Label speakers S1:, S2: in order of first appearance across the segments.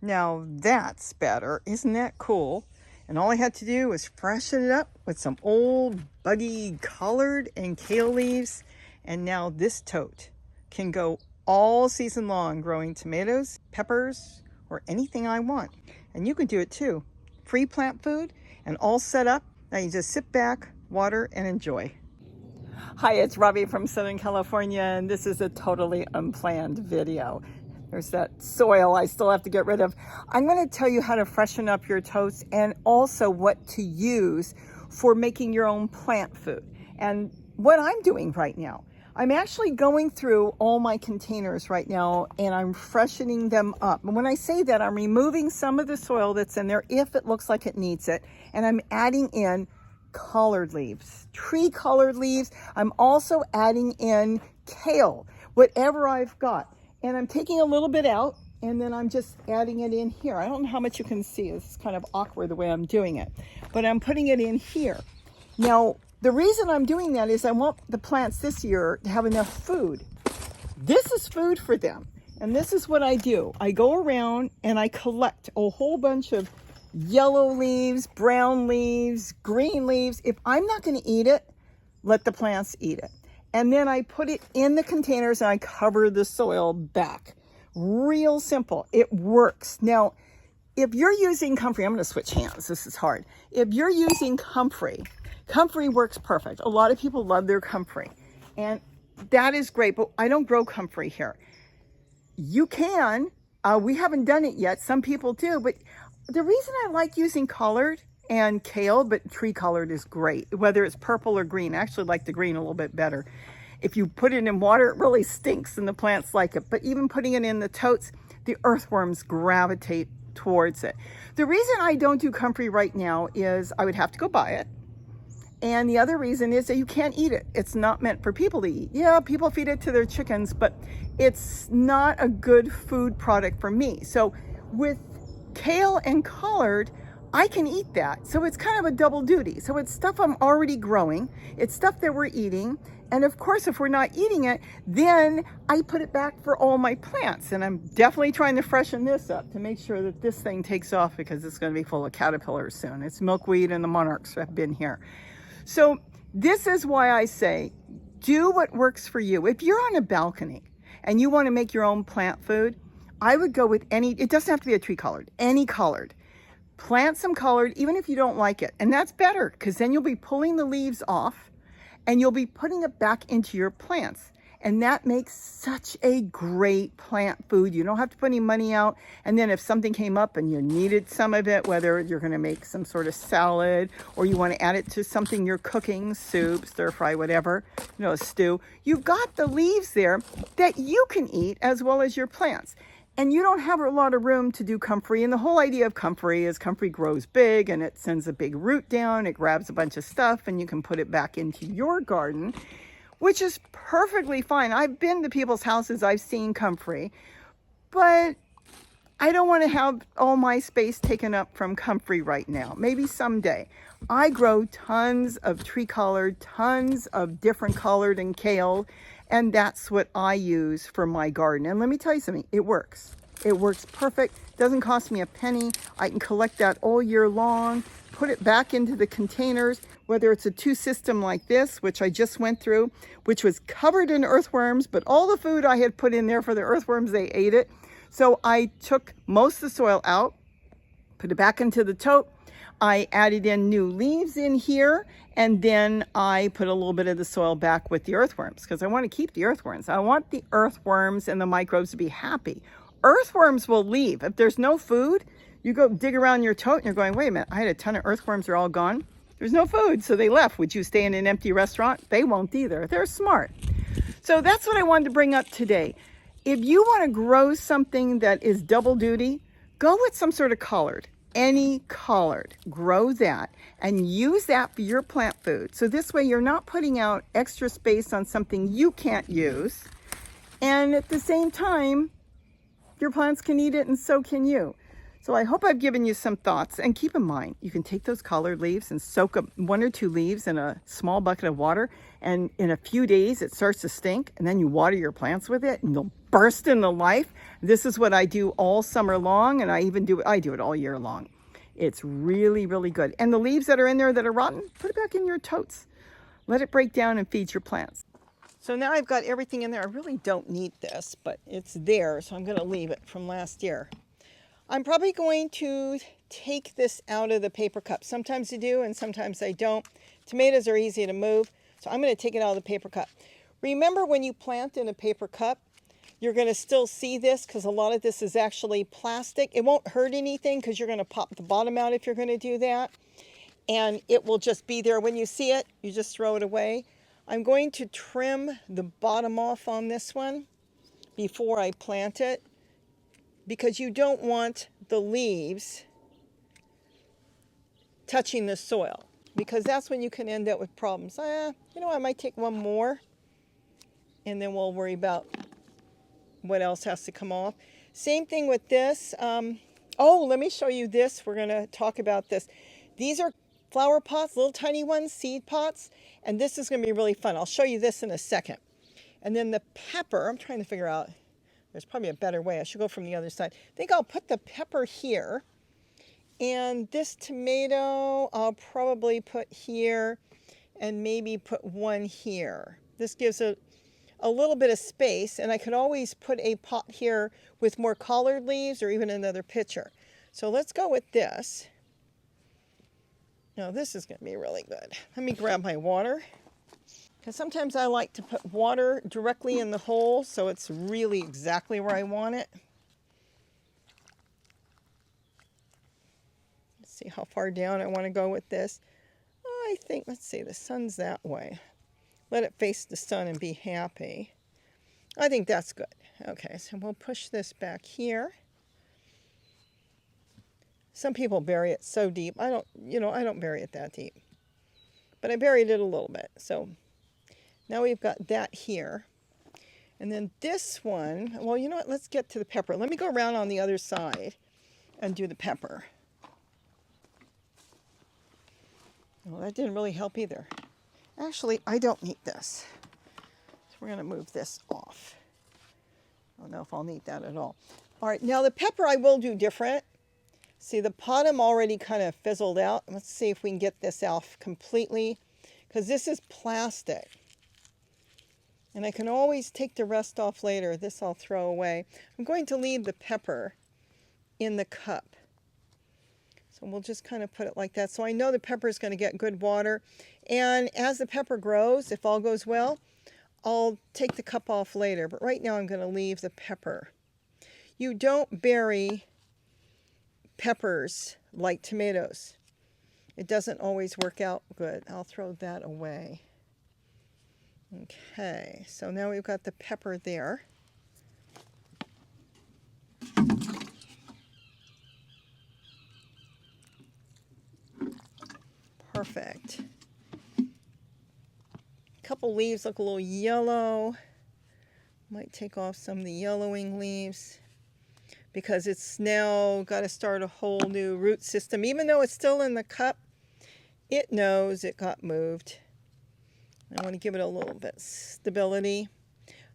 S1: Now that's better. Isn't that cool? And all I had to do was freshen it up with some old buggy collard and kale leaves. And now this tote can go all season long growing tomatoes, peppers, or anything I want. And you can do it too. Free plant food and all set up. Now you just sit back, water, and enjoy. Hi, it's Robbie from Southern California, and this is a totally unplanned video. There's that soil I still have to get rid of. I'm going to tell you how to freshen up your toast and also what to use for making your own plant food. And what I'm doing right now, I'm actually going through all my containers right now and I'm freshening them up. And when I say that, I'm removing some of the soil that's in there if it looks like it needs it. And I'm adding in collard leaves, tree collard leaves. I'm also adding in kale, whatever I've got. And I'm taking a little bit out and then I'm just adding it in here. I don't know how much you can see. It's kind of awkward the way I'm doing it, but I'm putting it in here. Now, the reason I'm doing that is I want the plants this year to have enough food. This is food for them. And this is what I do. I go around and I collect a whole bunch of yellow leaves, brown leaves, green leaves. If I'm not going to eat it, let the plants eat it. And then I put it in the containers and I cover the soil back. Real simple. It works. Now, if you're using Comfrey, I'm going to switch hands. This is hard. If you're using Comfrey, Comfrey works perfect. A lot of people love their Comfrey. And that is great, but I don't grow Comfrey here. You can. We haven't done it yet. Some people do. But the reason I like using collard and kale, but tree collard is great, whether it's purple or green. I actually like the green a little bit better. If you put it in water, it really stinks and the plants like it. But even putting it in the totes, the earthworms gravitate towards it. The reason I don't do Comfrey right now is I would have to go buy it. And the other reason is that you can't eat it. It's not meant for people to eat. Yeah, people feed it to their chickens, but it's not a good food product for me. So with kale and collard, I can eat that. So it's kind of a double duty. So it's stuff I'm already growing. It's stuff that we're eating. And of course, if we're not eating it, then I put it back for all my plants. And I'm definitely trying to freshen this up to make sure that this thing takes off because it's going to be full of caterpillars soon. It's milkweed and the monarchs have been here. So this is why I say, do what works for you. If you're on a balcony and you want to make your own plant food, I would go with it doesn't have to be a tree collard, any collard. Plant some collard, even if you don't like it. And that's better because then you'll be pulling the leaves off and you'll be putting it back into your plants. And that makes such a great plant food. You don't have to put any money out. And then if something came up and you needed some of it, whether you're going to make some sort of salad or you want to add it to something you're cooking, soup, stir fry, whatever, a stew, you've got the leaves there that you can eat as well as your plants. And you don't have a lot of room to do Comfrey. And the whole idea of Comfrey is Comfrey grows big and it sends a big root down. It grabs a bunch of stuff and you can put it back into your garden, which is perfectly fine. I've been to people's houses. I've seen Comfrey, but I don't want to have all my space taken up from Comfrey right now. Maybe someday. I grow tons of tree collard, tons of different collard and kale. And that's what I use for my garden. And let me tell you something, it works. It works perfect. Doesn't cost me a penny. I can collect that all year long, put it back into the containers, whether it's a 2-system like this, which I just went through, which was covered in earthworms, but all the food I had put in there for the earthworms, they ate it. So I took most of the soil out, put it back into the tote. I added in new leaves in here, and then I put a little bit of the soil back with the earthworms because I want to keep the earthworms. I want the earthworms and the microbes to be happy. Earthworms will leave. If there's no food, you go dig around your tote and you're going, wait a minute, I had a ton of earthworms, they're all gone. There's no food, so they left. Would you stay in an empty restaurant? They won't either. They're smart. So that's what I wanted to bring up today. If you want to grow something that is double duty, go with some sort of collard. Any collard, grow that and use that for your plant food. So this way you're not putting out extra space on something you can't use. And at the same time, your plants can eat it and so can you. So I hope I've given you some thoughts. And keep in mind, you can take those collard leaves and soak up 1 or 2 leaves in a small bucket of water. And in a few days, it starts to stink. And then you water your plants with it and they'll burst into life. This is what I do all summer long, and I do it all year long. It's really, really good. And the leaves that are in there that are rotten, put it back in your totes. Let it break down and feed your plants. So now I've got everything in there. I really don't need this, but it's there, so I'm going to leave it from last year. I'm probably going to take this out of the paper cup. Sometimes I do and sometimes I don't. Tomatoes are easy to move, so I'm going to take it out of the paper cup. Remember, when you plant in a paper cup, you're going to still see this because a lot of this is actually plastic. It won't hurt anything because you're going to pop the bottom out if you're going to do that. And it will just be there. When you see it, you just throw it away. I'm going to trim the bottom off on this one before I plant it, because you don't want the leaves touching the soil, because that's when you can end up with problems. You know, I might take one more and then we'll worry about what else has to come off. Same thing with this. Oh, let me show you this. We're going to talk about this. These are flower pots, little tiny ones, seed pots, and this is going to be really fun. I'll show you this in a second. And then the pepper, I'm trying to figure out, there's probably a better way. I should go from the other side. I think I'll put the pepper here. And this tomato, I'll probably put here and maybe put one here. This gives a little bit of space, and I could always put a pot here with more collard leaves or even another pitcher. So let's go with this. Now this is going to be really good. Let me grab my water, because sometimes I like to put water directly in the hole so it's really exactly where I want it. Let's see how far down I want to go with this. I think, let's see, the sun's that way. Let it face the sun and be happy. I think that's good. Okay, so we'll push this back here. Some people bury it so deep. I don't bury it that deep. But I buried it a little bit. So now we've got that here. And then this one, well, you know what? Let's get to the pepper. Let me go around on the other side and do the pepper. Well, that didn't really help either. Actually, I don't need this. So we're going to move this off. I don't know if I'll need that at all. All right, now the pepper I will do different. See, the bottom already kind of fizzled out. Let's see if we can get this off completely, because this is plastic. And I can always take the rest off later. This I'll throw away. I'm going to leave the pepper in the cup. So we'll just kind of put it like that. So I know the pepper is going to get good water. And as the pepper grows, if all goes well, I'll take the cup off later. But right now I'm going to leave the pepper. You don't bury peppers like tomatoes. It doesn't always work out good. I'll throw that away. Okay, so now we've got the pepper there. Perfect. A couple leaves look a little yellow. Might take off some of the yellowing leaves, because it's now got to start a whole new root system. Even though it's still in the cup, it knows it got moved. I want to give it a little bit stability.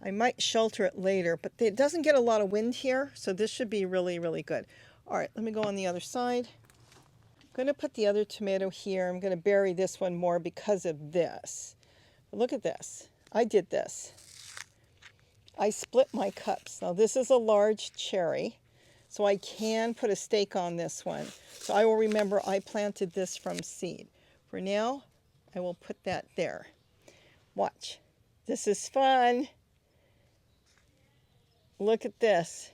S1: I might shelter it later, but it doesn't get a lot of wind here, so this should be really, really good. All right, let me go on the other side. I'm going to put the other tomato here. I'm going to bury this one more because of this. But look at this. I did this. I split my cups. Now this is a large cherry, so I can put a stake on this one. So I will remember I planted this from seed. For now, I will put that there. Watch. This is fun. Look at this.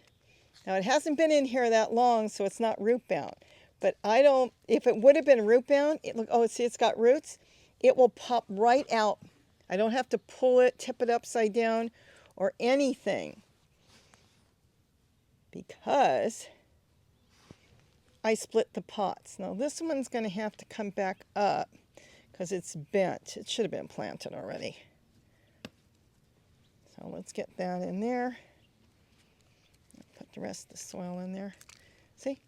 S1: Now it hasn't been in here that long, so it's not root bound. But I don't, if it would have been root bound, see, it's got roots. It will pop right out. I don't have to pull it, tip it upside down, or anything, because I split the pots. Now this one's going to have to come back up because it's bent. It should have been planted already. So let's get that in there. Put the rest of the soil in there. See?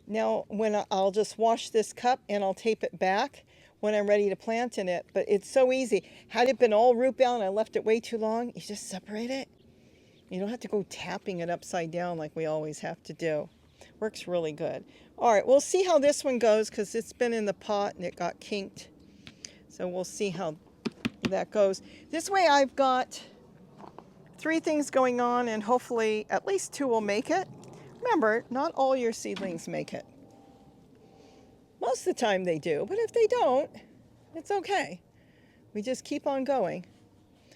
S1: Now when I'll just wash this cup and I'll tape it back. when I'm ready to plant in it. But it's so easy. Had it been all root bound, I left it way too long, you just separate it. You don't have to go tapping it upside down like we always have to do. Works really good. All right, we'll see how this one goes because it's been in the pot and it got kinked. So we'll see how that goes. This way I've got 3 things going on and hopefully at least 2 will make it. Remember, not all your seedlings make it. Most of the time they do, but if they don't, it's okay. We just keep on going.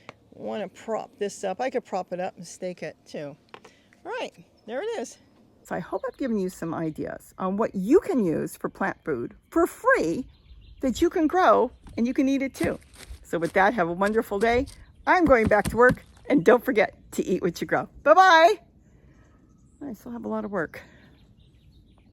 S1: I want to prop this up. I could prop it up and stake it too. All right, there it is. So I hope I've given you some ideas on what you can use for plant food for free that you can grow and you can eat it too. So with that, have a wonderful day. I'm going back to work, and don't forget to eat what you grow. Bye-bye. I still have a lot of work.